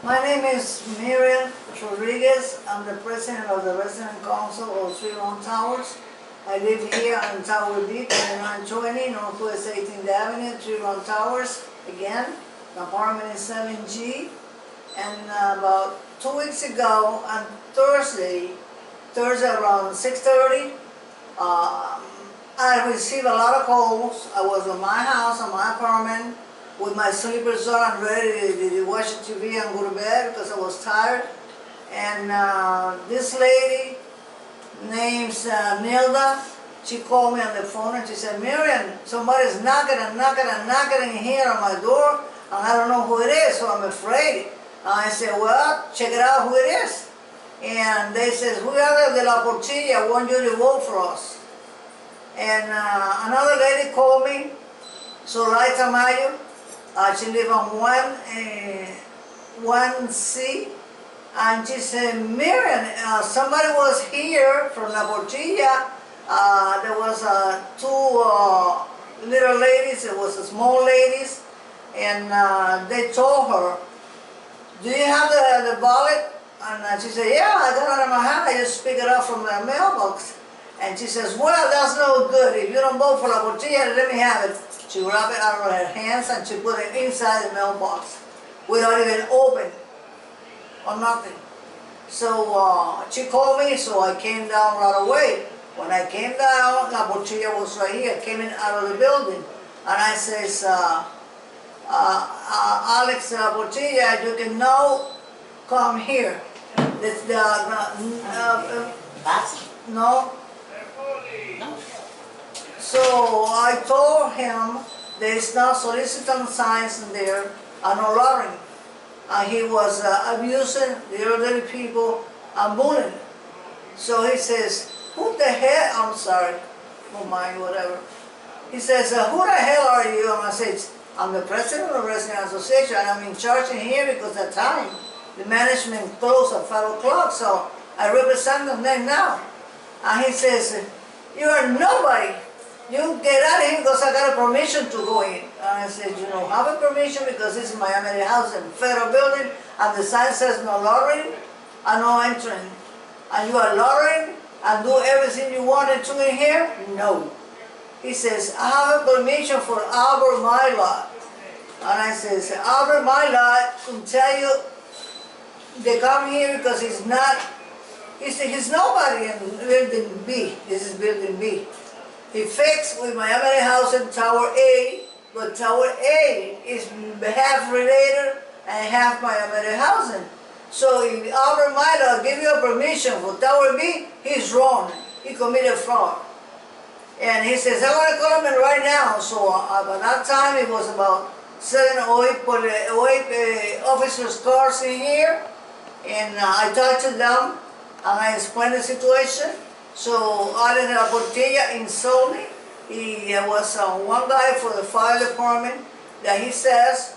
My name is Miriam Rodriguez. I'm the president of the Resident Council of Three Long Towers. I live here on Tower B, 2920 Northwest 18th Avenue, Three Long Towers. Again, the apartment is 7G. And about 2 weeks ago, on Thursday around 6:30, I received a lot of calls. I was in my house, in my apartment, with my slippers on, ready to watch TV and go to bed because I was tired. And this lady named Nilda, she called me on the phone and she said, Miriam, somebody's knocking and knocking and knocking in here on my door, and I don't know who it is, so I'm afraid. I said, well, check it out who it is. And they said, whoever de la Portilla, I want you to vote for us. And another lady called me, Soraya Tamayo. She lived on 1C, and she said, Miriam, somebody was here from La Portilla. There was two little ladies, it was small ladies, and they told her, do you have the ballot? And she said, yeah, I got it in my hand, I just picked it up from the mailbox. And she says, well, that's no good. If you don't vote for La Portilla, let me have it. She wrapped it out of her hands and she put it inside the mailbox without even open or nothing. So she called me, so I came down right away. When I came down, La Portilla was right here, came in out of the building. And I says, Alex Portilla, you can now come here. No. So I told him there's no soliciting signs in there and no lottery. He was abusing the elderly people and bullying. So he says, who the hell, I'm sorry, oh my, whatever. He says, who the hell are you? And I said, I'm the president of the Resident Association and I'm in charge in here because at the time the management closed at 5 o'clock, so I represent them there now. And he says, you are nobody. You get out of here because I got a permission to go in. And I said, you don't have a permission because this is Miami House and federal building and the sign says no loitering and no entering. And you are loitering and do everything you wanted to in here? No. He says, I have a permission for Albert Mylott. And I says, Albert Mylott can tell you they come here because he's not, he's nobody in building B. This is building B. He fixed with Miami House and Tower A, but Tower A is half related and half Miami Housing. So if Albert Mylott give you a permission for Tower B, he's wrong. He committed fraud. And he says, I want to call him in right now. So by that time, it was about 7 or 8 officers' cars in here. And I talked to them and I explained the situation. So Alex de la Portilla insulted me. He was one guy for the fire department that he says,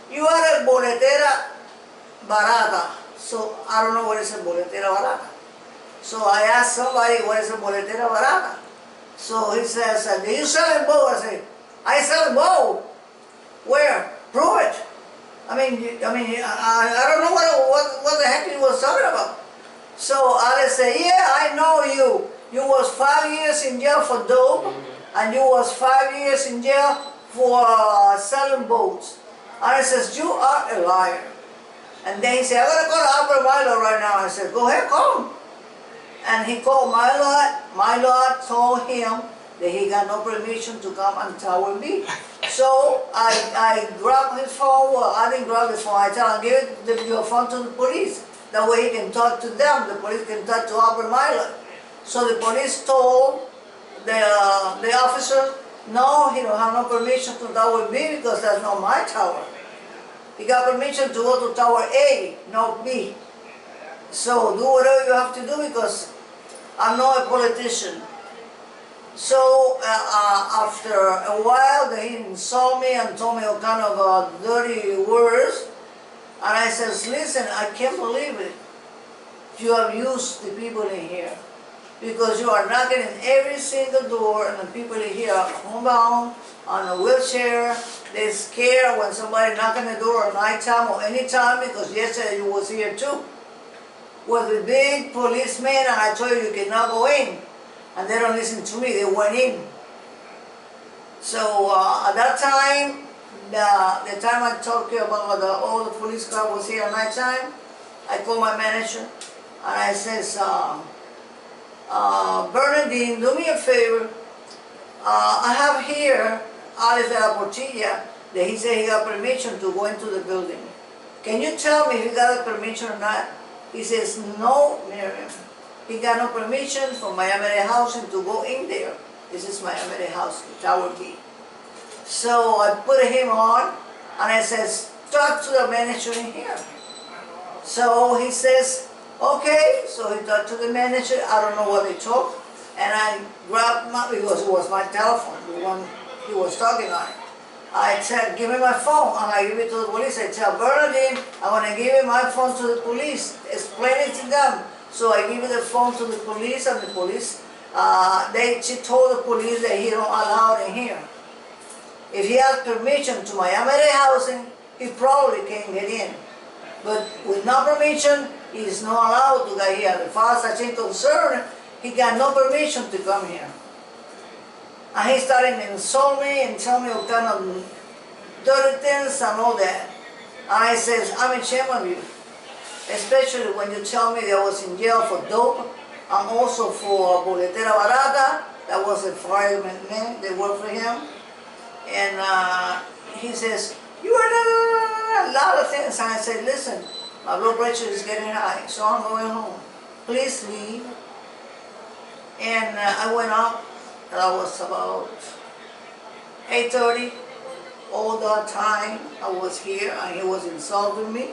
you are a boletera barata. So I don't know what is a boletera barata. So I asked somebody what is a boletera barata. So he says, do you sell a bow? I say, I sell a bow. Where? Prove it. I don't know what the heck he was talking about. So Alex said, yeah, I know you. You was 5 years in jail for dope, and you was 5 years in jail for selling boats. Alex says, you are a liar. And then he said, I'm going to call Albert Mylott right now. I said, go ahead, call him. And he called Mylott. Mylott told him that he got no permission to come on Tower B. So I grabbed his phone. Well, I didn't grab his phone. I tell him, give your phone to the police. That way he can talk to them. The police can talk to Albert Mylott. So the police told the officer, no, he don't have no permission to Tower B because that's not my tower. He got permission to go to Tower A, not B. So do whatever you have to do because I'm not a politician. So after a while, he insulted me and told me all kind of dirty words. And I says, listen, I can't believe it. You have used the people in here. Because you are knocking in every single door and the people in here are homebound, on a wheelchair, they're scared when somebody knock on the door at night time or any time, because yesterday you was here too. With a big policeman, and I told you cannot go in. And they don't listen to me, they went in. So at that time, the time I talked to you about all the police car was here at night time, I called my manager and I says, Bernardine, do me a favor. I have here Alex de la Portilla that he said he got permission to go into the building. Can you tell me if he got a permission or not? He says, no, Miriam. He got no permission from Miami-Dade Housing to go in there. This is Miami-Dade Housing, Tower B. So I put him on and I says, talk to the manager in here. So he says, okay. So he talked to the manager. I don't know what they talked. And I grabbed because it was my telephone, the one he was talking on. I said, give me my phone, and I give it to the police. I tell Bernardine, I'm going to give you my phone to the police, explain it to them. So I give the phone to the police, and the police, she told the police that he don't allow it in here. If he has permission to Miami-Dade Housing, he probably can get in. But with no permission, he is not allowed to get here. As far as I'm concerned, he got no permission to come here. And he started to insult me and tell me all kind of dirty things and all that. And I says, I'm ashamed of you. Especially when you tell me that I was in jail for dope and also for Boletera Barata. That was a fireman man, they worked for him. And he says, you are a lot of things. And I said, listen, my blood pressure is getting high, so I'm going home. Please leave. And I went out. That was about 8:30. All that time I was here and he was insulting me.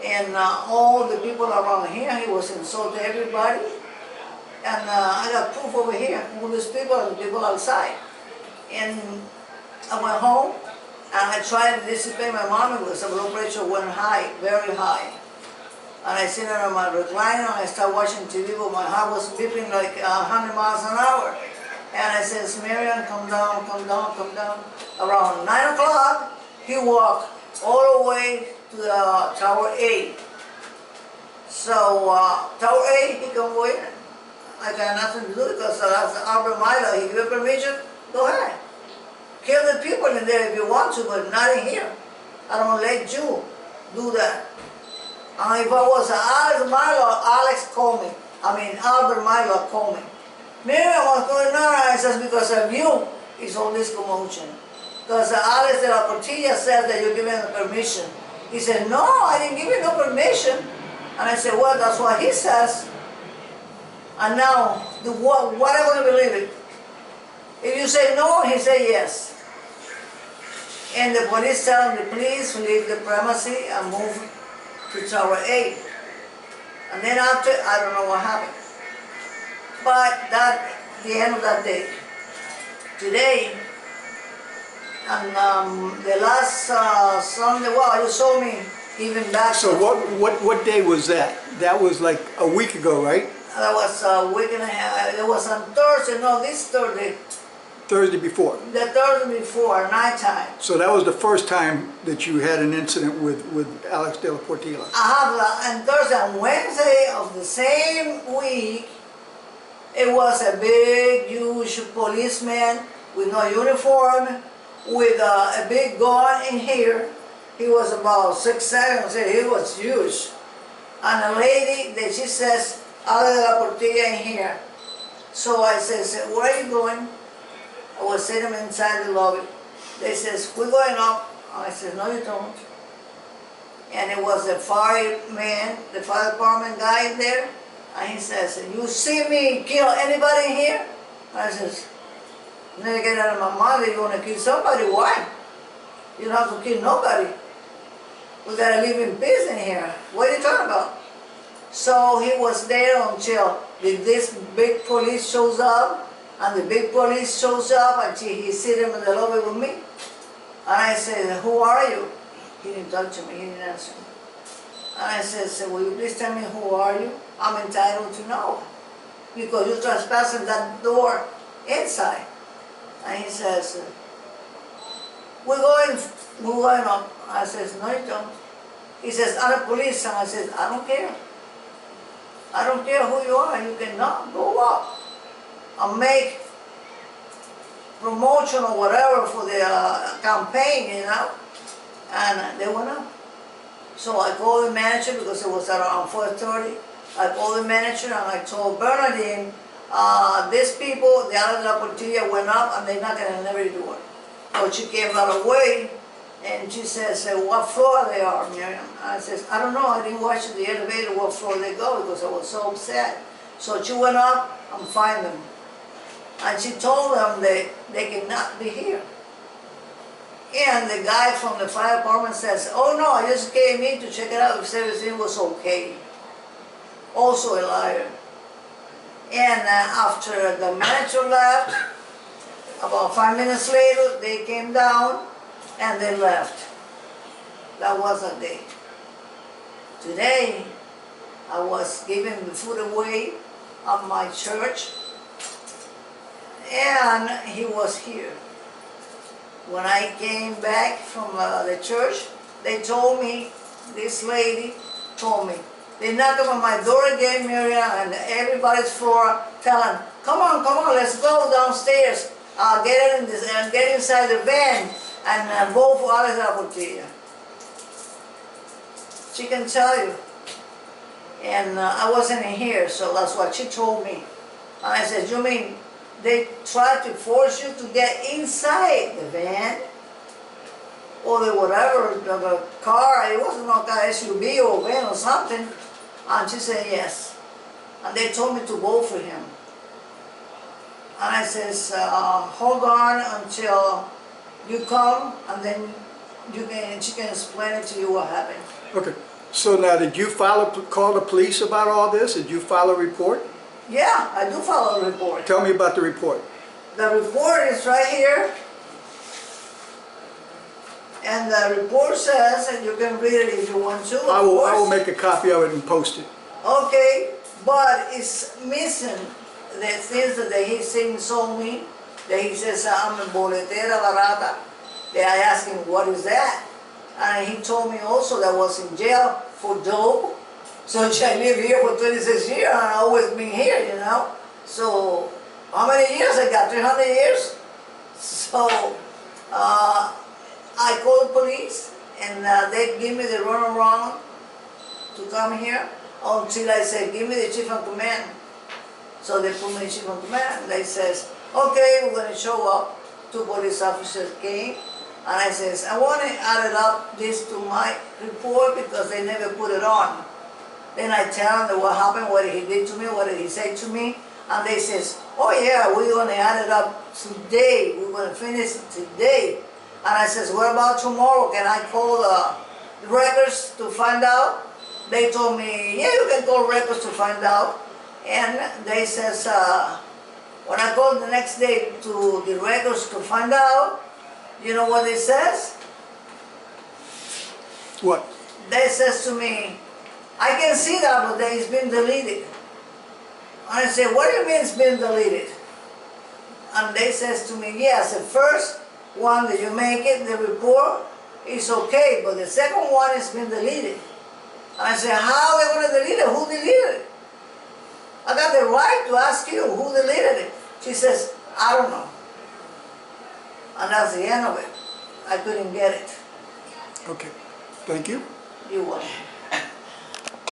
And all the people around here, he was insulting everybody. And I got proof over here, all these people and the people outside. And I went home and I tried to dissipate my mom because the blood pressure went high, very high. And I sit on my recliner and I started watching TV, but my heart was beeping like 100 miles an hour. And I says, Marian, come down, come down, come down. Around 9 o'clock, he walked all the way to the Tower A. So Tower A, he can go in. I got nothing to do because that's Albert Milo. He gave permission, go ahead. Kill the people in there if you want to, but not in here. I don't let you do that. And if I was Alex Milo, Alex called me. Albert Milo called me. Miriam, what's going on? I says, because of you, it's all this commotion. Because Alex de la Portilla said that you're giving him permission. He said, no, I didn't give you no permission. And I said, well, that's what he says. And now, what am I going to believe it? If you say no, he say yes. And the police tell him to please leave the premises and move to Tower A. And then after, I don't know what happened. But that's the end of that day. Today, and the last Sunday, well, you saw me even back. So what day was that? That was like a week ago, right? That was a week and a half. It was on Thursday, no, this Thursday. Thursday before. The Thursday before, nighttime. So that was the first time that you had an incident with Alex de la Portilla. I have, on Thursday and Wednesday of the same week, it was a big, huge policeman with no uniform, with a big gun in here. He was about 6'7", so he was huge. And a lady that she says, Alex de la Portilla in here. So I says, where are you going? I was sitting inside the lobby. They says, we're going up. I said, no you don't. And it was a fireman, the fire department guy in there. And he says, you see me kill anybody here? I says, never get out of my mind that you want to kill somebody. Why? You don't have to kill nobody. We got to live in peace in here. What are you talking about? So he was there until this big police shows up. And the big police shows up and he's sitting in the lobby with me. And I said, who are you? He didn't talk to me, he didn't answer me. And I said, will you please tell me who are you? I'm entitled to know. Because you're trespassing that door inside. And he says, we're going up. I says, no you don't. He says, I'm a police, and I says, I don't care. I don't care who you are, you cannot go up and make promotion or whatever for the campaign, you know, and they went up. So I called the manager because it was around 4:30. I called the manager and I told Bernadine, these people, the other La Portilla went up and they're not going to never do it. So she came right away and she says, what floor they are, Miriam? I says, I don't know, I didn't watch the elevator what floor they go because I was so upset. So she went up and find them. And she told them they cannot be here. And the guy from the fire department says, oh no, I just came in to check it out if everything was okay. Also a liar. And after the manager left, about 5 minutes later, they came down and they left. That was a day. Today, I was giving the food away at my church, and he was here. When I came back from the church, they told me, this lady told me, they knocked on my door again, Miriam, and everybody's floor telling, come on, let's go downstairs, get inside the van, and vote for Alex La Portilla. She can tell you. And I wasn't here, so that's what she told me. And I said, you mean they tried to force you to get inside the van? Or the whatever, the car, it wasn't like an SUV or van or something. And she said, yes. And they told me to vote for him. And I says, hold on until you come, and then she can explain it to you what happened. Okay. So now, did you call the police about all this? Did you file a report? Yeah, I do file a report. Tell me about the report. The report is right here. And the report says, and you can read it if you want to. I will make a copy of it and post it. Okay, but it's missing the things that he told me. That he says, I'm a boletera barata. They are asking, what is that? And he told me also that I was in jail for dope. So I live here for 26 years and I've always been here, you know. So how many years I got? 300 years? So I called the police and they give me the runaround to come here until I said, give me the chief of command. So they put me in chief of command and they says, okay, we're going to show up. 2 police officers came. And I says, I want to add up this to my report because they never put it on. Then I tell them what happened, what he did to me, what he said to me. And they says, oh yeah, we're going to add it up today. We're going to finish it today. And I says, what about tomorrow? Can I call the records to find out? They told me, yeah, you can call records to find out. And they says, when I called the next day to the records to find out, you know what it says? What? They says to me, I can see that, but it's been deleted. And I say, what do you mean it's been deleted? And they says to me, yes, the first one that you make it, the report, is okay, but the second one has been deleted. And I say, how are they going to delete it? Who deleted it? I got the right to ask you who deleted it. She says, I don't know. And that's the end of it. I couldn't get it. Okay. Thank you. You won.